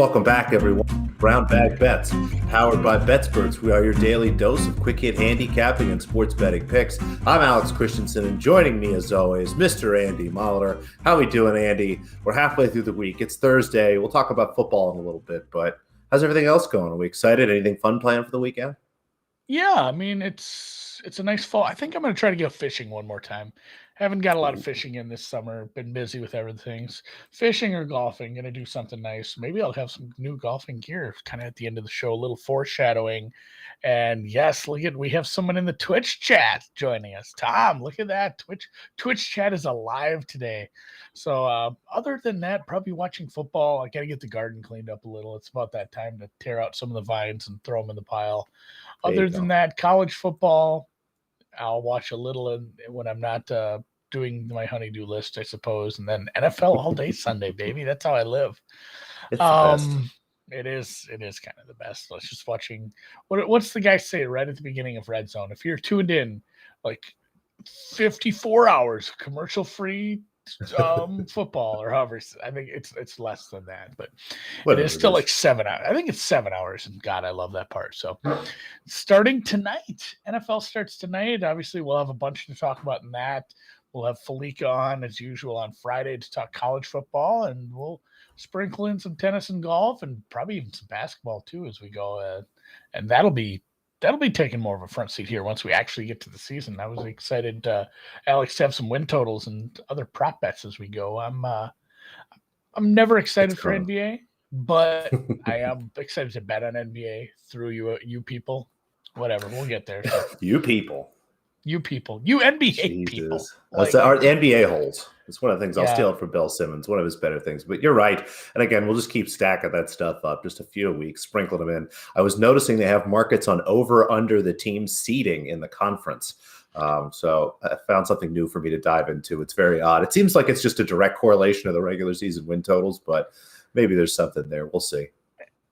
Welcome back, everyone. Brown Bag Bets, powered by Betsperts. We are your daily dose of quick hit handicapping and sports betting picks. I'm Alex Christenson, and joining me, as always, Mr. Andy Molitor. How we doing, Andy? We're halfway through the week. It's Thursday. We'll talk about football in a little bit, but how's everything else going? Are we excited? Anything fun planned for the weekend? Yeah, I mean, it's a nice fall. I think I'm going to try to go fishing one more time. Haven't got a lot of fishing in this summer. Been busy with everything. Fishing or golfing. Going to do something nice. Maybe I'll have some new golfing gear kind of at the end of the show. A little foreshadowing. And yes, we have someone in the Twitch chat joining us. Tom, look at that. Twitch chat is alive today. So other than that, probably watching football. I got to get the garden cleaned up a little. It's about that time to tear out some of the vines and throw them in the pile. Other than that, college football, I'll watch a little when I'm not doing my honeydew list, I suppose. And then NFL all day Sunday, baby. That's how I live. It's the best. It is kind of the best. Let's just watching. What's the guy say right at the beginning of Red Zone? If you're tuned in, like 54 hours commercial free football, or however, I think it's less than that, but it is still like 7 hours. I think it's 7 hours, and God, I love that part. So starting tonight, NFL starts tonight. Obviously, we'll have a bunch to talk about in that. We'll have Felica on as usual on Friday to talk college football, and we'll sprinkle in some tennis and golf, and probably even some basketball too as we go. And that'll be taking more of a front seat here once we actually get to the season. I was excited, Alex, to have some win totals and other prop bets as we go. I'm never excited for NBA, but I am excited to bet on NBA through you people. Whatever, we'll get there. So. You people. You NBA people. Like, our NBA holes. It's one of the things. I'll steal it from Bill Simmons, one of his better things. But you're right. And again, we'll just keep stacking that stuff up, just a few a week, sprinkling them in. I was noticing they have markets on over under the team seeding in the conference. So I found something new for me to dive into. It's very odd. It seems like it's just a direct correlation of the regular season win totals, but maybe there's something there. We'll see.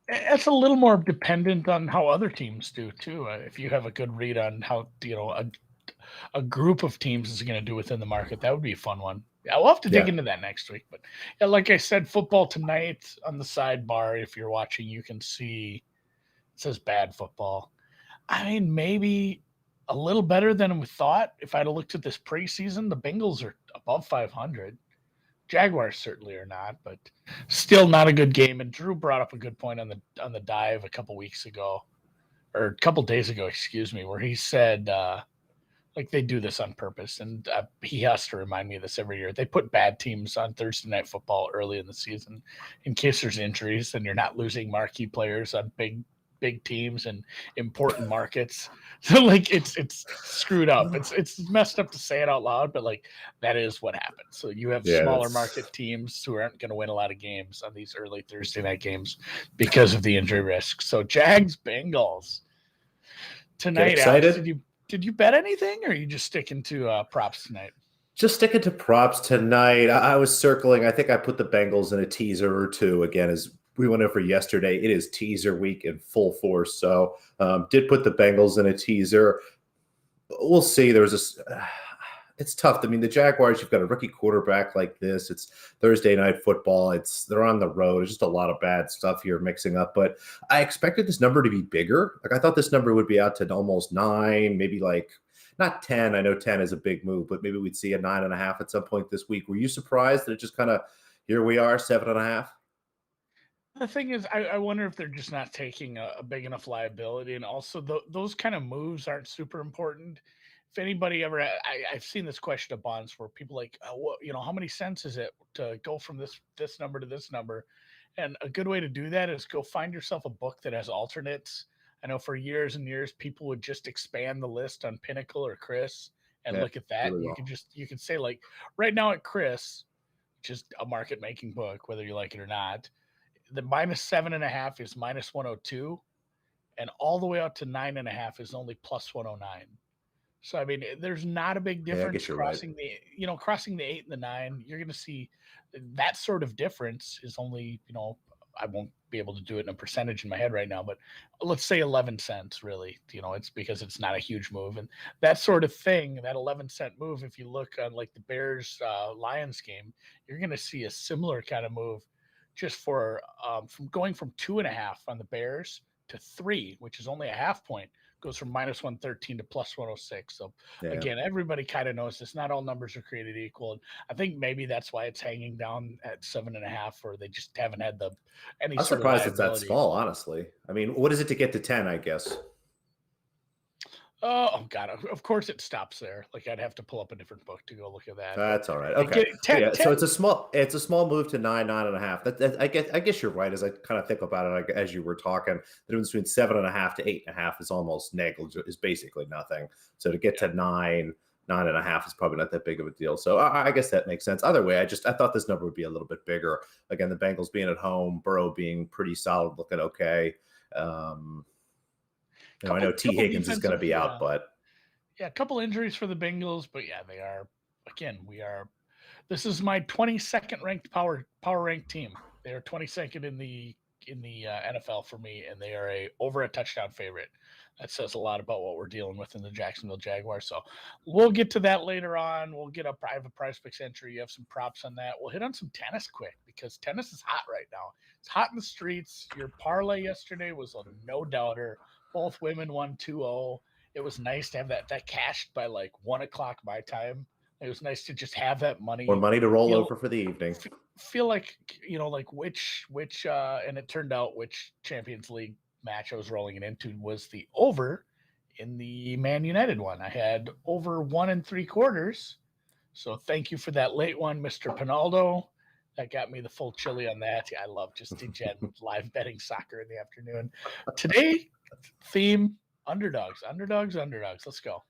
It's a little more dependent on how other teams do too. If you have a good read on how a group of teams is going to do within the market, that would be a fun one. I'll have to dig into that next week. But yeah, like I said, football tonight on the sidebar. If you're watching, you can see it says bad football. I mean, maybe a little better than we thought. If I'd have looked at this preseason, the Bengals are above 500. Jaguars certainly are not, but still not a good game. And Drew brought up a good point on the dive a couple days ago, excuse me, where he said like they do this on purpose, and he has to remind me of this every year. They put bad teams on Thursday Night Football early in the season in case there's injuries and you're not losing marquee players on big teams and important markets. So like it's screwed up. It's messed up to say it out loud, but like that is what happens. So you have smaller market teams who aren't going to win a lot of games on these early Thursday night games because of the injury risk. So Jags Bengals tonight. Alex, did you bet anything, or are you just sticking to props tonight? Just sticking to props tonight. I was circling. I think I put the Bengals in a teaser or two again as we went over yesterday. It is teaser week in full force. So did put the Bengals in a teaser. We'll see. It's tough. I mean, the Jaguars, you've got a rookie quarterback like this. It's Thursday night football. They're on the road. There's just a lot of bad stuff here mixing up. But I expected this number to be bigger. Like I thought this number would be out to almost 9, maybe like not 10. I know 10 is a big move, but maybe we'd see a 9.5 at some point this week. Were you surprised that it just kind of, here we are, 7.5? The thing is, I wonder if they're just not taking a big enough liability. And also those kind of moves aren't super important. If anybody ever, I've seen this question of bonds where people like, how many cents is it to go from this number to this number? And a good way to do that is go find yourself a book that has alternates. I know for years and years, people would just expand the list on Pinnacle or Chris and look at that. Really you can say like right now at Chris, which is a market making book, whether you like it or not, the -7.5 is -102, and all the way out to 9.5 is only +109. So I mean, there's not a big difference crossing the 8 and the 9. You're going to see that sort of difference is only, I won't be able to do it in a percentage in my head right now, but let's say 11 cents really, it's because it's not a huge move. And that sort of thing, that 11-cent move, if you look on like the Bears Lions game, you're going to see a similar kind of move just for from going from 2.5 on the Bears to 3, which is only a half point, goes from -113 to +106. So Yeah. again, everybody kind of knows this. Not all numbers are created equal. And I think maybe that's why it's hanging down at 7.5, or they just haven't had any I'm sort of surprised it's that liability. small, honestly. I mean, what is it to get to 10, I guess? Oh God! Of course it stops there. Like I'd have to pull up a different book to go look at that. That's all right. But Okay. get 10, Yeah. So 10. it's a small move to 9.5. I guess you're right. As I kind of think about it, like, as you were talking, the difference between 7.5 to 8.5 is almost negligible. Is basically nothing. So to get to 9.5 is probably not that big of a deal. So I guess that makes sense. Either way, I thought this number would be a little bit bigger. Again, the Bengals being at home, Burrow being pretty solid, looking okay. I know T. Higgins is going to be out, but a couple injuries for the Bengals, but they are. Again, this is my 22nd ranked power ranked team. They are 22nd in the NFL for me, and they are over a touchdown favorite. That says a lot about what we're dealing with in the Jacksonville Jaguars. So we'll get to that later on. I have a PrizePicks entry. You have some props on that. We'll hit on some tennis quick, because tennis is hot right now. It's hot in the streets. Your parlay yesterday was a no doubter. Both women won 2-0. It was nice to have that cashed by like 1:00 my time. It was nice to just have that money. more money to roll over for the evening. Feel like, like which and it turned out which Champions League match I was rolling it into was the over in the Man United one. I had over 1 3/4. So thank you for that late one, Mr. Pinaldo. That got me the full chili on that. I love just degen live betting soccer in the afternoon. Today, theme underdogs. Let's go.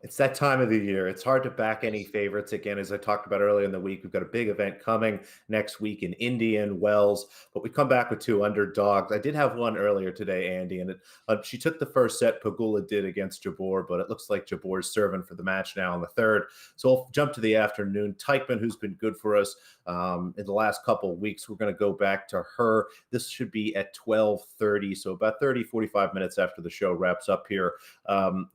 It's that time of the year. It's hard to back any favorites. Again, as I talked about earlier in the week, we've got a big event coming next week in Indy and Wells, but we come back with 2 underdogs. I did have one earlier today, Andy, and she took the first set. Pagula did against Jabor, but it looks like Jabor's serving for the match now in the third. So we'll jump to the afternoon. Teichmann, who's been good for us in the last couple of weeks, we're going to go back to her. This should be at 12:30, so about 30, 45 minutes after the show wraps up here.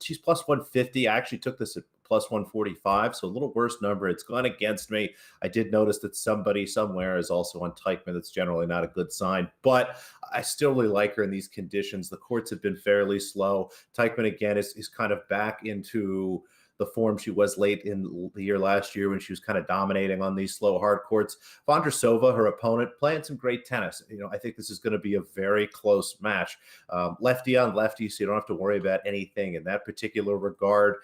She's plus 150. I actually took this at plus 145, so a little worse number. It's gone against me. I did notice that somebody somewhere is also on Teichmann. That's generally not a good sign, but I still really like her in these conditions. The courts have been fairly slow. Teichmann, again, is kind of back into the form she was late in the year last year when she was kind of dominating on these slow hard courts. Vondrousova, her opponent, playing some great tennis. I think this is going to be a very close match. Lefty on lefty, so you don't have to worry about anything in that particular regard.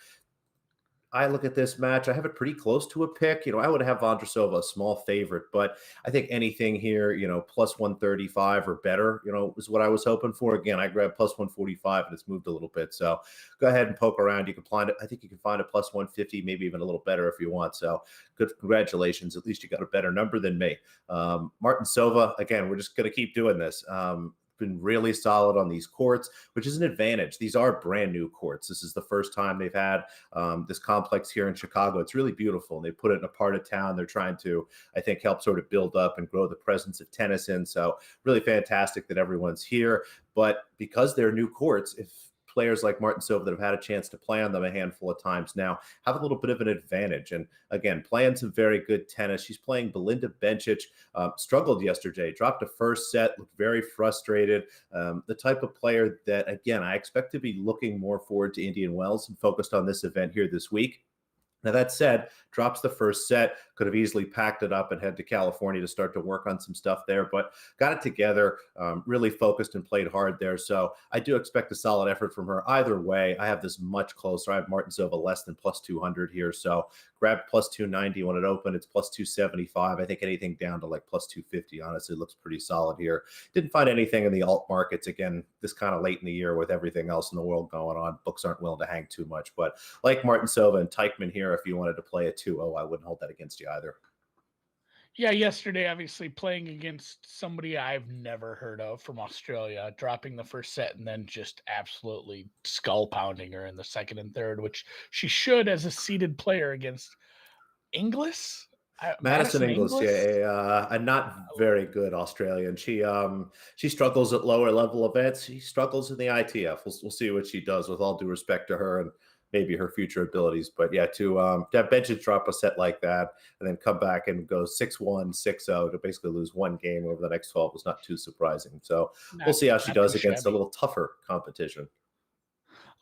I look at this match, I have it pretty close to a pick. I would have Vondrousova a small favorite, but I think anything here, plus 135 or better, is what I was hoping for. Again, I grabbed plus 145 and it's moved a little bit. So go ahead and poke around. You can find it. I think you can find a plus 150, maybe even a little better if you want. So good. Congratulations. At least you got a better number than me. Martinsova, again, we're just going to keep doing this. Been really solid on these courts, which is an advantage. These are brand new courts. This is the first time they've had this complex here in Chicago. It's really beautiful. And they put it in a part of town they're trying to, I think, help sort of build up and grow the presence of tennis in. So really fantastic that everyone's here. But because they're new courts, if players like Martinsova that have had a chance to play on them a handful of times now have a little bit of an advantage. And again, playing some very good tennis. She's playing Belinda Bencic, struggled yesterday, dropped a first set, looked very frustrated. The type of player that, again, I expect to be looking more forward to Indian Wells and focused on this event here this week. Now, that said, drops the first set, could have easily packed it up and head to California to start to work on some stuff there, but got it together, really focused and played hard there. So I do expect a solid effort from her. Either way, I have this much closer. I have Martinsova less than plus 200 here. So grab plus 290 when it opened. It's plus 275. I think anything down to like plus 250, honestly, looks pretty solid here. Didn't find anything in the alt markets. Again, this kind of late in the year with everything else in the world going on. Books aren't willing to hang too much, but like Martinsova and Teichmann here, if you wanted to play a 2-0, I wouldn't hold that against you either. Yeah, yesterday, obviously playing against somebody I've never heard of from Australia, dropping the first set and then just absolutely skull pounding her in the second and third, which she should as a seeded player against Inglis. Madison Inglis, yeah, a not very good Australian. She struggles at lower level events. She struggles in the ITF. We'll see what she does. With all due respect to her, and maybe her future abilities. But yeah, to have benches drop a set like that and then come back and go 6-1, 6-0 to basically lose one game over the next 12 was not too surprising. So we'll see how she does too against a shabby. little tougher competition.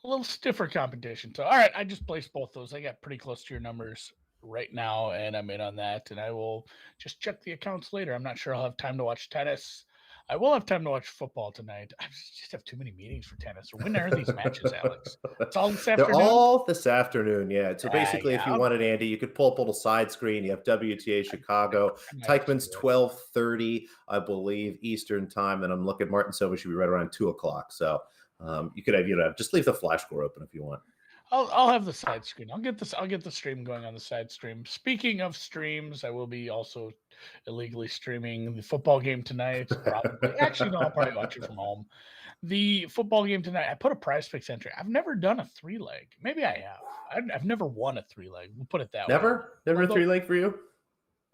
A little stiffer competition. So, all right, I just placed both those. I got pretty close to your numbers right now, and I'm in on that. And I will just check the accounts later. I'm not sure I'll have time to watch tennis. I will have time to watch football tonight. I just have too many meetings for tennis. Or when are these matches, Alex? It's all this They're afternoon. all this afternoon, yeah. So basically, if you Yeah, wanted, Andy, you could pull up a little side screen. You have WTA Chicago. Teichmann's 12:30, I believe, Eastern time, and I'm looking. Martin Silva should be right around 2:00. So you could have, just leave the flash score open if you want. I'll have the side screen. I'll get the stream going on the side stream. Speaking of streams, I will be also illegally streaming the football game tonight. Probably. Actually, no, I'll probably watch it from home. The football game tonight, I put a PrizePicks entry. I've never done a 3-leg. Maybe I have. I've never won a 3-leg. We'll put it that way. Never a 3-leg for you?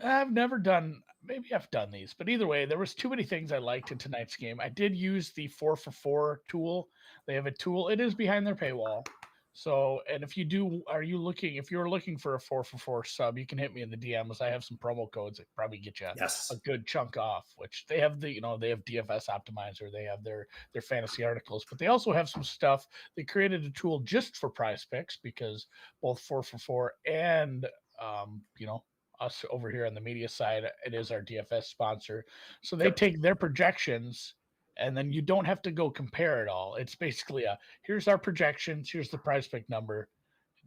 I've never done. Maybe I've done these, but either way, there was too many things I liked in tonight's game. I did use the 4-for-4 tool. They have a tool. It is behind their paywall. So, and if you're looking for a 4-for-4 sub, you can hit me in the DMs. I have some promo codes that probably get you a good chunk off, which they have they have DFS optimizer. They have their fantasy articles, but they also have some stuff. They created a tool just for PrizePicks because both 4-for-4 and, us over here on the media side, it is our DFS sponsor. So they take their projections, and then you don't have to go compare it all. It's basically here's our projections, here's the PrizePick number.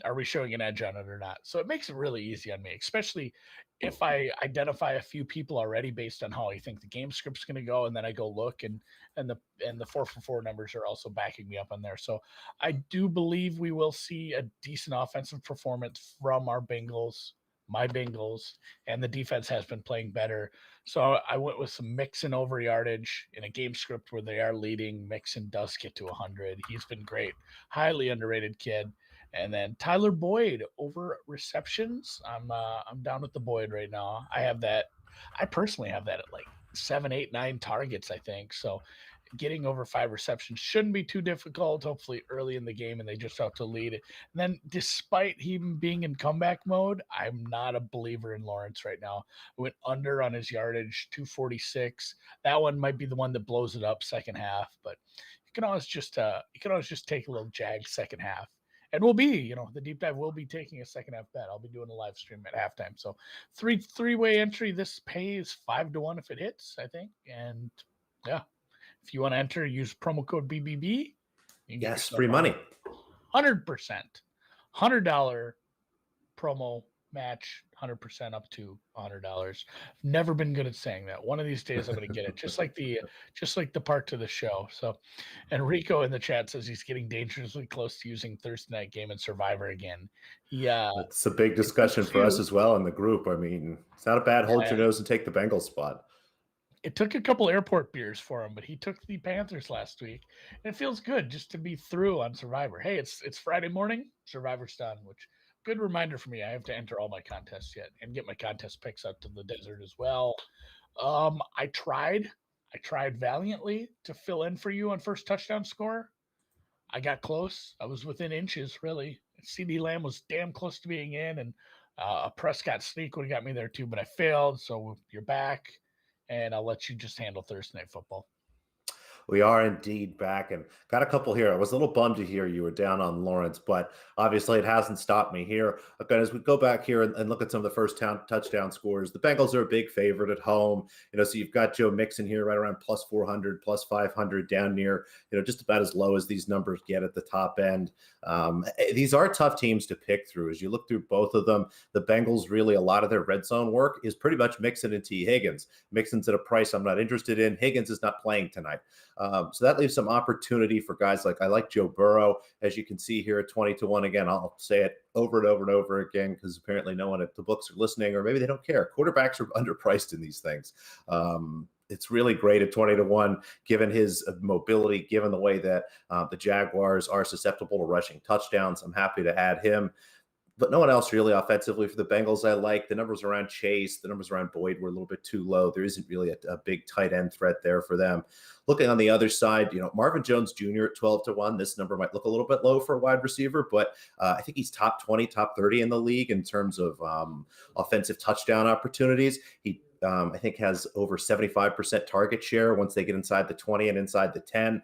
Are we showing an edge on it or not? So it makes it really easy on me, especially if I identify a few people already based on how I think the game script's going to go, and then I go look and the 4-for-4 numbers are also backing me up on there. So I do believe we will see a decent offensive performance from our Bengals. My Bengals, and the defense has been playing better. So I went with some Mixon over yardage in a game script where they are leading. Mixon does get to 100. He's been great. Highly underrated kid. And then Tyler Boyd over receptions. I'm down with the Boyd right now. I personally have that at like 7, 8, 9 targets, I think. So getting over 5 receptions shouldn't be too difficult, hopefully early in the game, and they just have to lead it. And then despite him being in comeback mode, I'm not a believer in Lawrence right now. I went under on his yardage, 246. That one might be the one that blows it up second half, but you can always just take a little jag second half. And we'll be, the deep dive will be taking a second half bet. I'll be doing a live stream at halftime. So three-way entry. This pays 5-1 if it hits, I think. And yeah. If you want to enter, use promo code BBB. Yes, free money. 100%. $100 promo match, 100% up to $100. I've never been good at saying that. One of these days I'm going to get it, just like the part to the show. So, and Rico in the chat says he's getting dangerously close to using Thursday Night Game and Survivor again. Yeah, it's a big discussion for us as well in the group. I mean, it's not a bad hold your nose and take the Bengals spot. It took a couple airport beers for him, but he took the Panthers last week. And it feels good just to be through on Survivor. Hey, it's Friday morning. Survivor's done, which good reminder for me. I have to enter all my contests yet and get my contest picks out to the desert as well. I tried valiantly to fill in for you on first touchdown score. I got close. I was within inches, really. CD Lamb was damn close to being in, and a Prescott sneak would have got me there too, but I failed. So you're back. And I'll let you just handle Thursday Night Football. We are indeed back and got a couple here. I was a little bummed to hear you were down on Lawrence, but obviously it hasn't stopped me here. Again, as we go back here and look at some of the first touchdown scores, the Bengals are a big favorite at home. So you've got Joe Mixon here right around plus 400, plus 500 down near, just about as low as these numbers get at the top end. These are tough teams to pick through. As you look through both of them, the Bengals really, a lot of their red zone work is pretty much Mixon and T. Higgins. Mixon's at a price I'm not interested in. Higgins is not playing tonight. So that leaves some opportunity for guys I like Joe Burrow, as you can see here at 20-1. Again, I'll say it over and over and over again because apparently no one at the books are listening, or maybe they don't care. Quarterbacks are underpriced in these things. It's really great at 20-1, given his mobility, given the way that the Jaguars are susceptible to rushing touchdowns. I'm happy to add him. but no one else really offensively for the Bengals I like. The numbers around Chase, the numbers around Boyd were a little bit too low. There isn't really a big tight end threat there for them. Looking on the other side, Marvin Jones Jr. at 12-1. This number might look a little bit low for a wide receiver, but I think he's top 20, top 30 in the league in terms of offensive touchdown opportunities. He I think has over 75% target share once they get inside the 20 and inside the 10.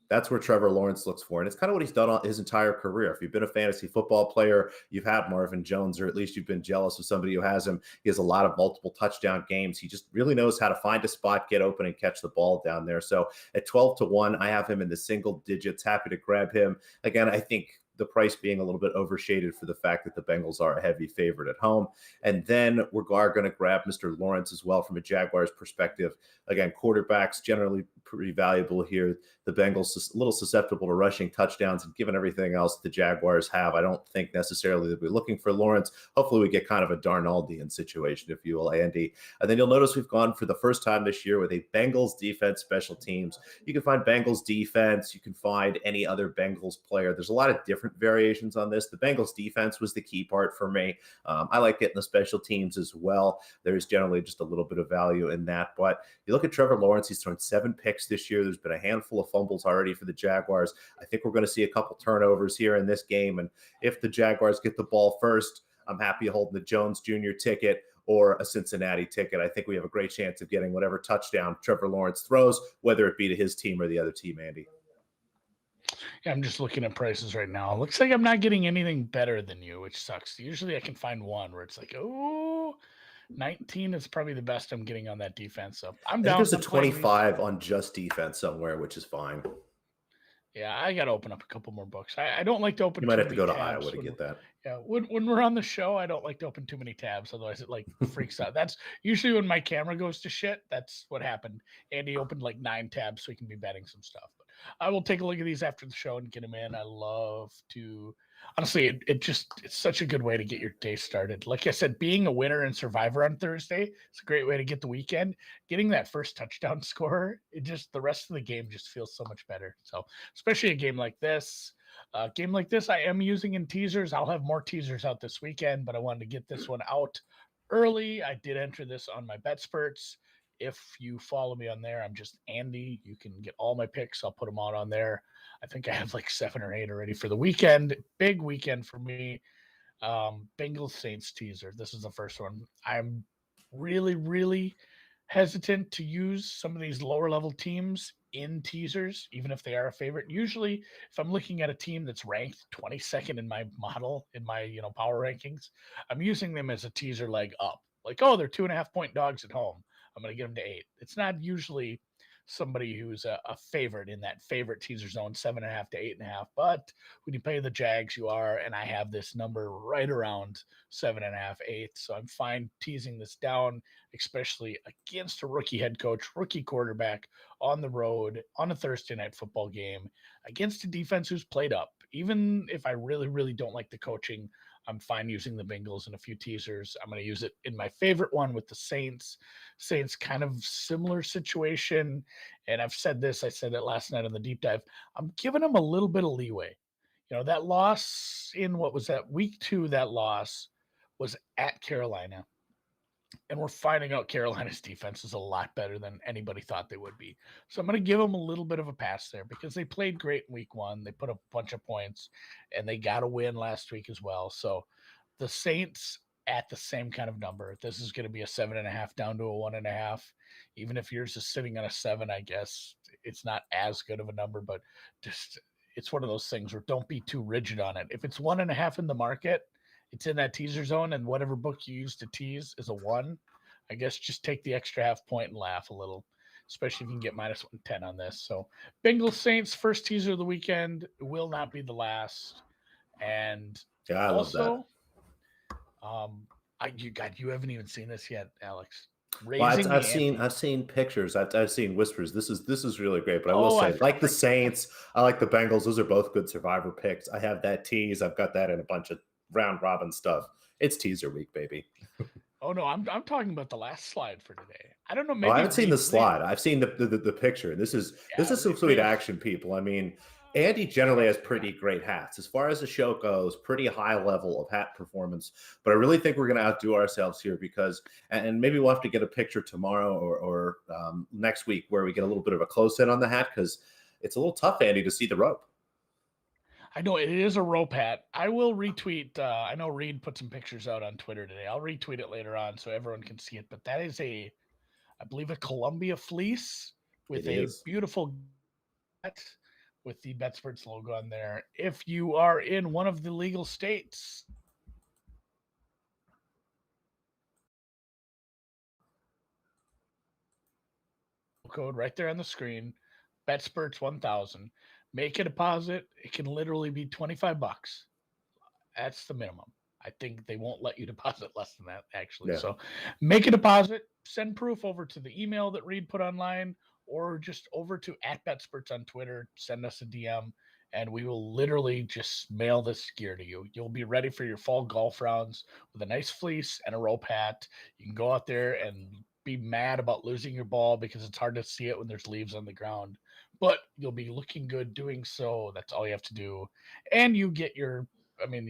That's where Trevor Lawrence looks for. And it's kind of what he's done his entire career. If you've been a fantasy football player, you've had Marvin Jones, or at least you've been jealous of somebody who has him. He has a lot of multiple touchdown games. He just really knows how to find a spot, get open, and catch the ball down there. So at 12-1, I have him in the single digits. Happy to grab him. Again, I think the price being a little bit overshaded for the fact that the Bengals are a heavy favorite at home. And then we're going to grab Mr. Lawrence as well from a Jaguars perspective. Again, quarterbacks generally pretty valuable here. The Bengals a little susceptible to rushing touchdowns, and given everything else the Jaguars have, I don't think necessarily that we're looking for Lawrence. Hopefully we get kind of a Darnaldian situation, if you will, Andy. And then you'll notice we've gone for the first time this year with a Bengals defense special teams. You can find Bengals defense. You can find any other Bengals player. There's a lot of different variations on this. The Bengals defense was the key part for me. I like getting the special teams as well. There's generally just a little bit of value in that. But you look at Trevor Lawrence, he's thrown 7 picks this year. There's been a handful of fumbles already for the Jaguars. I think we're going to see a couple turnovers here in this game. And if the Jaguars get the ball first, I'm happy holding the Jones Jr. ticket or a Cincinnati ticket. I think we have a great chance of getting whatever touchdown Trevor Lawrence throws, whether it be to his team or the other team, Andy. Yeah, I'm just looking at prices right now. Looks like I'm not getting anything better than you, which sucks. Usually I can find one where it's like, 19 is probably the best I'm getting on that defense. So I'm down. There's a 25 on just defense somewhere, which is fine. Yeah, I got to open up a couple more books. I don't like to open. You might have to go to Iowa to get that. Yeah, when we're on the show, I don't like to open too many tabs. Otherwise, it freaks out. That's usually when my camera goes to shit. That's what happened. Andy opened 9 tabs so he can be betting some stuff. But I will take a look at these after the show and get them in. I love to. Honestly, it's such a good way to get your day started. Like I said, being a winner in Survivor on Thursday, it's a great way to get the weekend. Getting that first touchdown score, the rest of the game just feels so much better. So, especially a game like this. I am using in teasers. I'll have more teasers out this weekend, but I wanted to get this one out early. I did enter this on my Betsperts. If you follow me on there, I'm just Andy. You can get all my picks. I'll put them out on there. I think I have 7 or 8 already for the weekend. Big weekend for me. Bengals Saints teaser. This is the first one. I'm really, really hesitant to use some of these lower level teams in teasers, even if they are a favorite. Usually, if I'm looking at a team that's ranked 22nd in my model, in my power rankings, I'm using them as a teaser leg up. They're 2.5 point dogs at home. I'm going to get them to 8. It's not usually somebody who's a favorite in that favorite teaser zone, 7.5 to 8.5. But when you play the Jags, you are, and I have this number right around 7.5, 8. So I'm fine teasing this down, especially against a rookie head coach, rookie quarterback on the road on a Thursday night football game against a defense who's played up. Even if I really, really don't like the coaching, I'm fine using the Bengals in a few teasers. I'm going to use it in my favorite one with the Saints. Saints kind of similar situation. And I've said this, I said it last night on the deep dive. I'm giving them a little bit of leeway. That loss in week 2, that loss was at Carolina. And we're finding out Carolina's defense is a lot better than anybody thought they would be. So I'm going to give them a little bit of a pass there because they played great in week 1. They put a bunch of points, and they got a win last week as well. So the Saints at the same kind of number. This is going to be a 7.5 down to a 1.5. Even if yours is sitting on a 7, I guess it's not as good of a number, but just it's one of those things where don't be too rigid on it. If it's 1.5 in the market, it's in that teaser zone, and whatever book you use to tease is a 1. I guess just take the extra half point and laugh a little, especially if you can get minus 110 on this. So Bengals Saints, first teaser of the weekend, will not be the last. And I also, love that. You haven't even seen this yet, Alex. Well, I've seen pictures. I've seen whispers. This is really great. But I will say, like the Saints, I like the Bengals. Those are both good survivor picks. I have that tease. I've got that in a bunch of round robin stuff. It's teaser week, baby. Oh no, I'm talking about the last slide for today. I don't know. Maybe I haven't seen the slide. I've seen the picture. This is some sweet action, people. I mean, Andy generally has pretty great hats. As far as the show goes, pretty high level of hat performance. But I really think we're going to outdo ourselves here because, and maybe we'll have to get a picture tomorrow or next week where we get a little bit of a close in on the hat because it's a little tough, Andy, to see the rope. I know it is a rope hat. I will retweet. I know Reed put some pictures out on Twitter today. I'll retweet it later on so everyone can see it. But that is I believe, a Columbia fleece with a beautiful hat with the Betsperts logo on there. If you are in one of the legal states, code right there on the screen, Betsperts 1000. Make a deposit. It can literally be $25. That's the minimum. I think they won't let you deposit less than that, actually. Yeah. So make a deposit, send proof over to the email that Reed put online, or just over to @Betsperts on Twitter. Send us a DM, and we will literally just mail this gear to you. You'll be ready for your fall golf rounds with a nice fleece and a rope hat. You can go out there and be mad about losing your ball because it's hard to see it when there's leaves on the ground, but you'll be looking good doing so. That's all you have to do. And you get you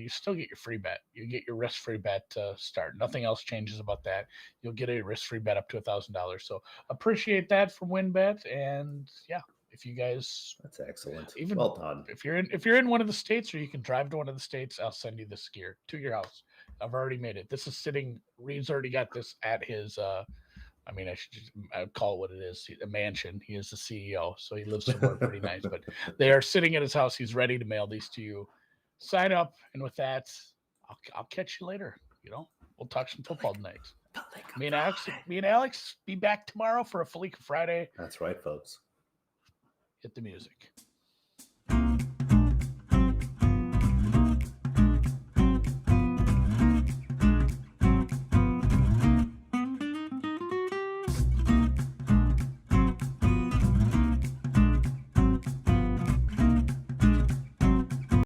still get your free bet. You get your risk-free bet to start. Nothing else changes about that. You'll get a risk-free bet up to $1,000. So appreciate that from WynnBET. And yeah, if you guys, that's excellent. Well done. If you're in one of the states, or you can drive to one of the states, I'll send you this gear to your house. I've already made it. This is sitting. Reed's already got this at his. I'd call it what it is, a mansion. He is the CEO, so he lives somewhere pretty nice. But they are sitting at his house. He's ready to mail these to you. Sign up, and with that, I'll catch you later. We'll talk some football tonight. Me and Alex be back tomorrow for a Fleece Friday. That's right, folks. Hit the music.